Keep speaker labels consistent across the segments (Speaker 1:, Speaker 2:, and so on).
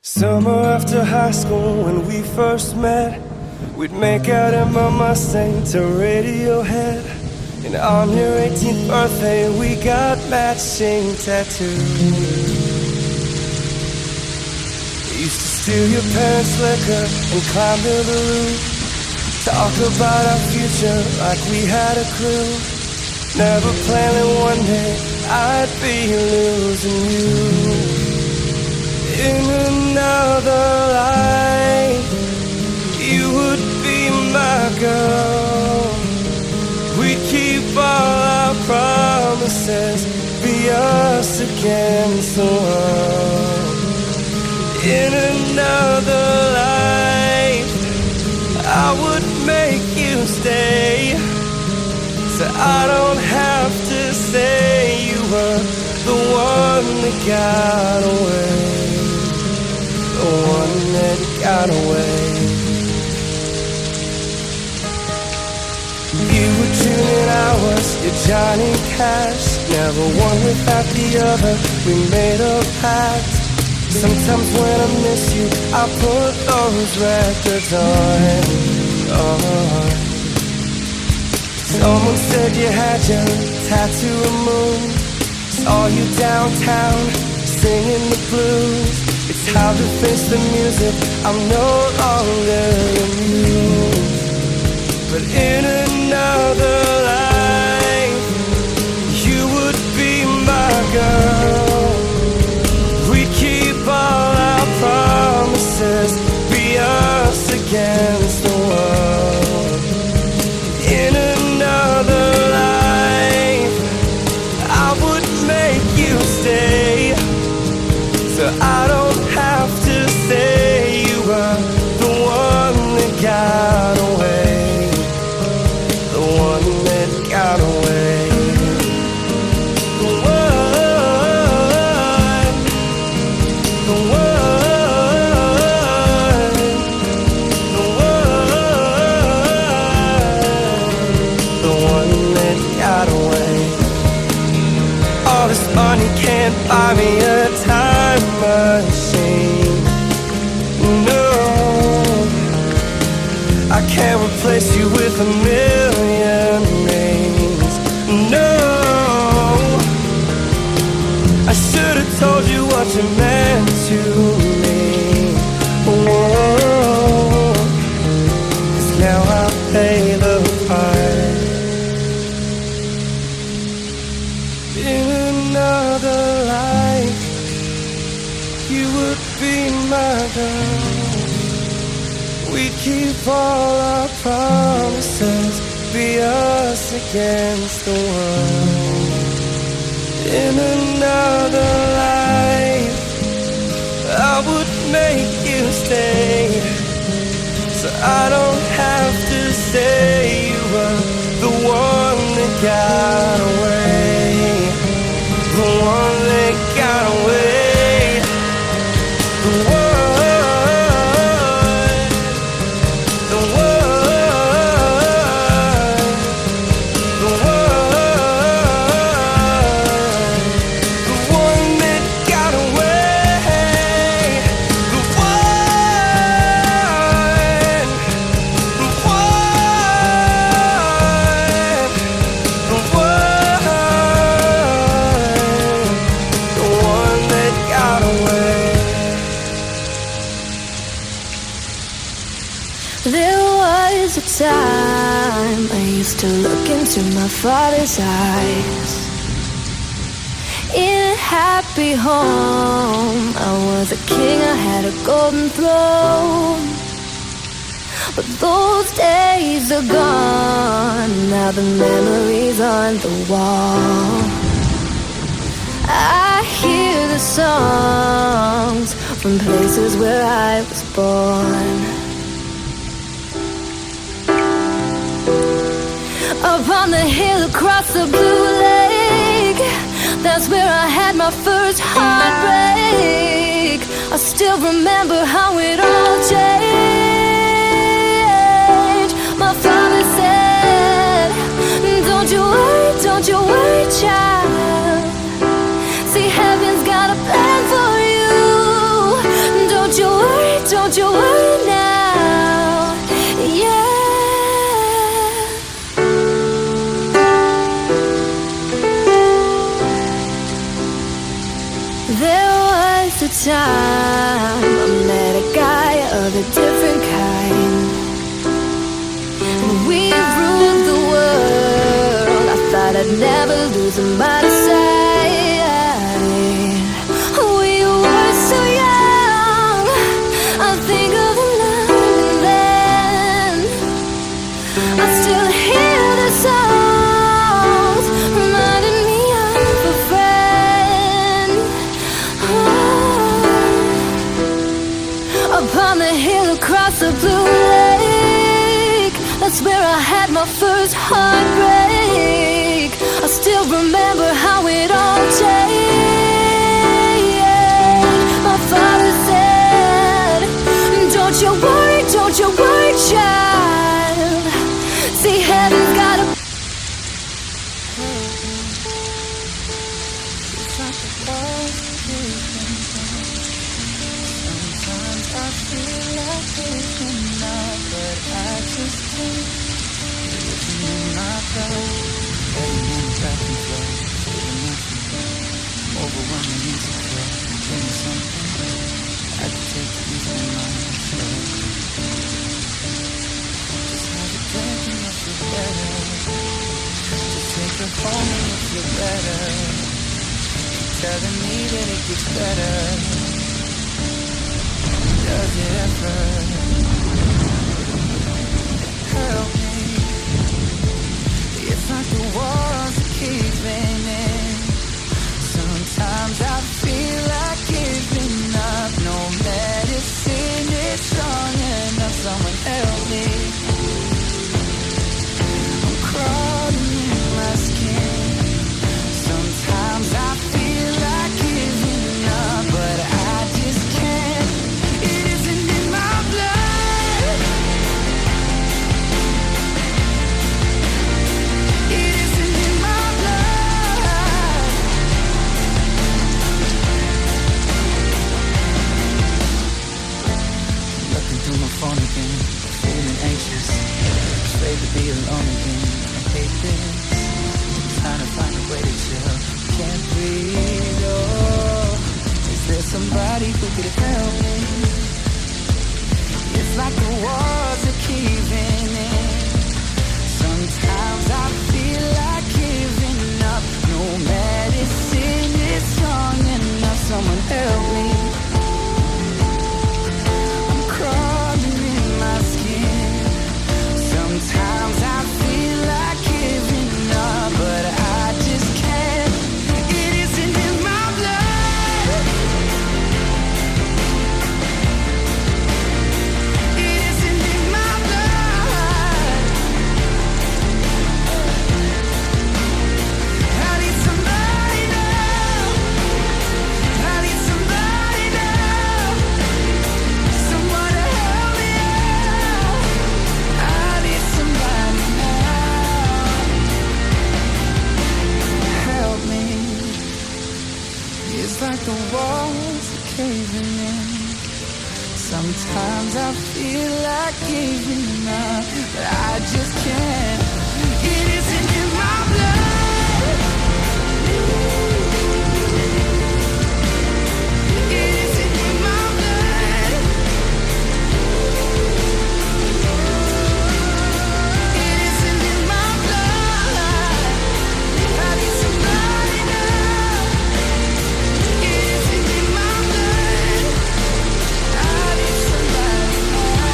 Speaker 1: Summer after high school when we first met, we'd make out in my Mustang to Radiohead. And on your 18th birthday we got matching tattoos. Used to steal your parents' liquor and climb to the roof, talk about our future like we had a clue. Never planning one day I'd be losing you. In another life, you would be my girl. We'd keep all our promises, be us against the world. In another life, I would make you stay, so I don't have to say you were the one that got away. The one that got away. You were June and I was your Johnny Cash. Never one without the other, we made a pact. Sometimes when I miss you, I put those records on. Someone said you had your tattoo removed. Saw you downtown, singing the blues. It's hard to face the music, I'm no longer amused. But in another life, you would be my girl. We'd keep all our promises, be us against the world. In another life, I would make you stay, so I don't have to say you were the one that got away. The one that got away. The one. The one. The one. The one that got away. All this money can't buy me a time machine. No, I can't replace you with a million names. No, I should have told you what you meant to me. Whoa, 'cause now I pay the price. In another life, you would be my girl. We'd keep all our promises, be us against the world. In another life, I would make you stay, so I don't have to say you were the one that got away. The one that got away. The one. The one. The one. The one that got away. The one. The one. The one that got away.
Speaker 2: There was a time I used to look into my father's eyes. In a happy home, I was a king, I had a golden throne. But those days are gone, now the memories on the wall. I hear the songs from places where I was born. Up on the hill across the blue lake, that's where I had my first heartbreak. I still remember how it all changed. My father said, don't you worry, child. See, heaven's got a plan for you. Don't don't you worry now, yeah. There was a time I met a guy of a different kind, and we ruled the world. I thought I'd never lose him by the side. We were so young, I think of him now and then. I still hear the songs reminding me of a friend. Upon the hill across the blue lake, that's where I had my first heartbreak. I still remember how it all changed. My father said, don't you worry, child. See, heaven's got a
Speaker 1: I feel like giving up, but I just can't. It's in my blood, heading in back and forth, feeling nothing, overwhelming insecure. Give me something I can take to ease my mind slowly. Just have a drink and you'll feel better. Just take her home and you'll feel better. Keep telling me that it gets better. Does it ever help me? It's like the walls are caving in. Sometimes I feel like giving up. No medicine is strong enough. Someone help me. I'm crawling in my skin. Sometimes I feel like giving up, but I just can't. Phone again, feeling anxious, afraid to be alone again. I hate this, trying to find a way to chill. Can't breathe, oh. Is there somebody who could help me? It's like the walls are caving in. Sometimes I feel like giving up. No medicine is strong enough. Someone help me. Sometimes I feel like giving up, but I just can't. It isn't in my blood. It isn't in my blood. I need somebody now. I need somebody now. Someone to help me out. I need somebody now. Help me. It's like the walls are caving in. Sometimes I feel like giving up, but I just can't. It isn't in my blood. It isn't in my blood. It isn't in my blood. I need somebody now. It isn't in my blood. I need somebody now.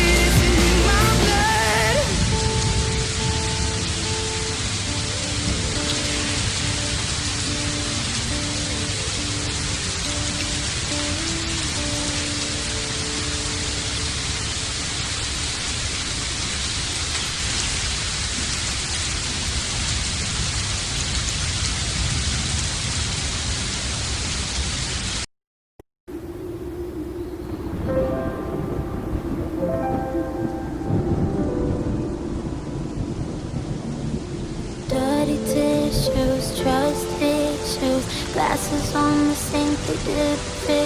Speaker 1: It isn't in my blood.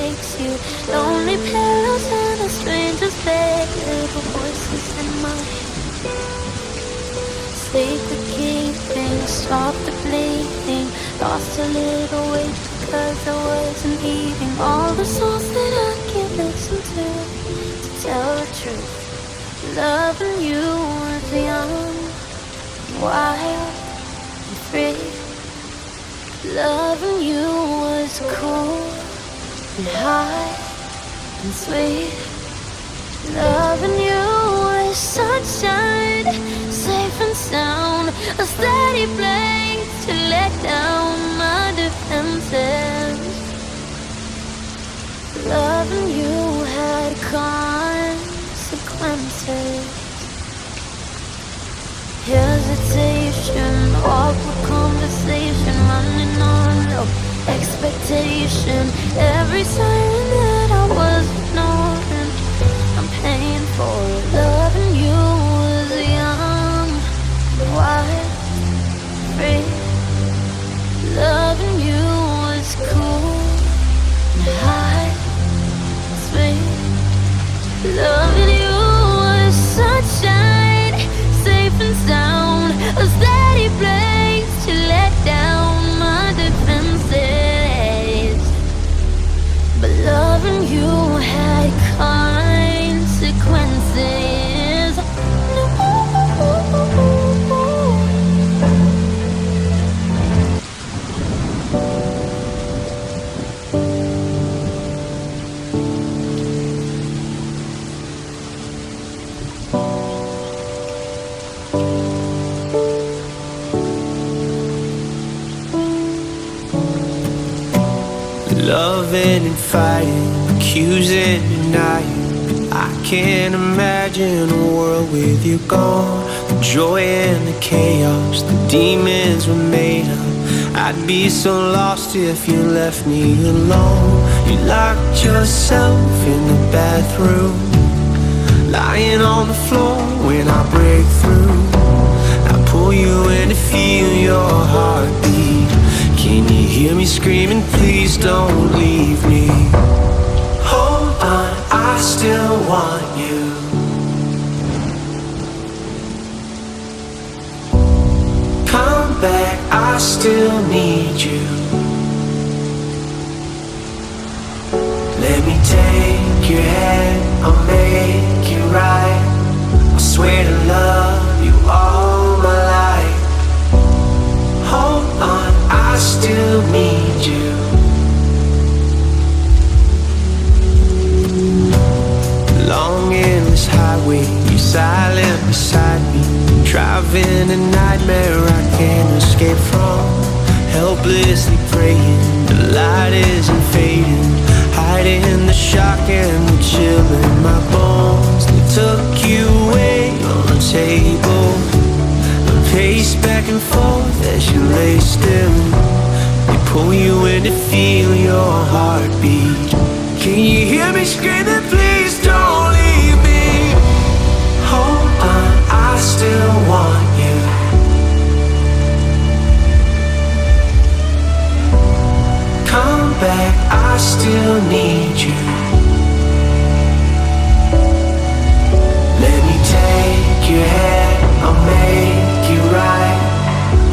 Speaker 2: makes you. Lonely pillows in a stranger's bed, little voices in my head. Sleep the keeping, stop the bleeding. Lost a little weight because I wasn't eating all the songs that I can't listen to tell the truth. Loving you was young, wild, and free. Loving you was cool and high and sweet. Loving you was sunshine, safe and sound, a steady place to let down my defenses. Loving you had consequences. Hesitation, awkward conversation, running on low expectation. Every sign that I was ignoring, I'm paying for it. Loving you was young, wild, free. Loving you was cool and high, sweet. Loving you was sunshine, safe and sound, a steady place to let down my defenses. But loving you had consequences.
Speaker 1: Loving and fighting, accusing, denying. I can't imagine a world with you gone. The joy and the chaos, the demons were made up. I'd be so lost if you left me alone. You locked yourself in the bathroom, lying on the floor when I break through. I pull you in to feel your heartbeat. Can you hear me screaming, please don't leave me? Hold on, I still want you. Come back, I still need you. Let me take your hand, I'll make it right. I swear to love you all my life. Hold on, I still need you. Long endless highway, you're silent beside me. Driving a nightmare I can't escape from. Helplessly praying, the light isn't fading. Hiding the shock and the chill in my bones. They took you away on the table. Pace back and forth as you lay still. They pull you in to feel your heartbeat. Can you hear me screaming, please don't leave me? Hold on, I still want you. Come back, I still need you. Let me take your hand, I'll make you right.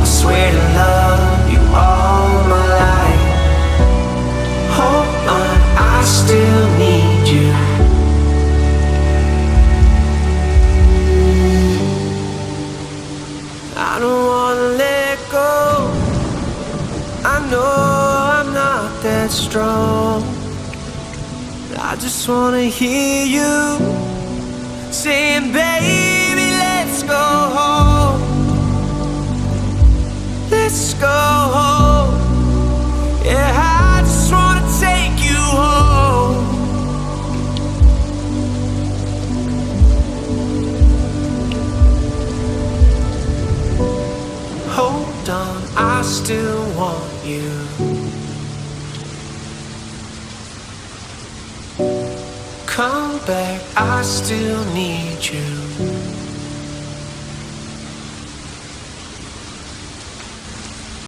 Speaker 1: I swear to love you all my life. Hold on, I still need you. I don't wanna let go. I know I'm not that strong. I just wanna hear you saying, baby, let's go home. Let's go home. Yeah, I just wanna take you home. Hold on, I still want you. Come back, I still need you.